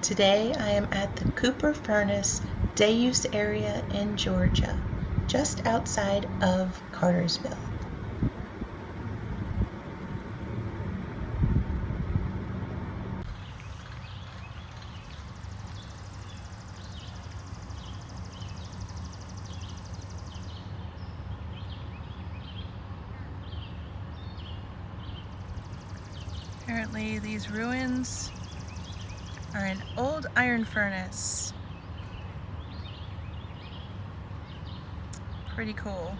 Today I am at the Cooper Furnace Day Use Area in Georgia, just outside of Cartersville. Apparently these ruins are an old iron furnace. Pretty cool.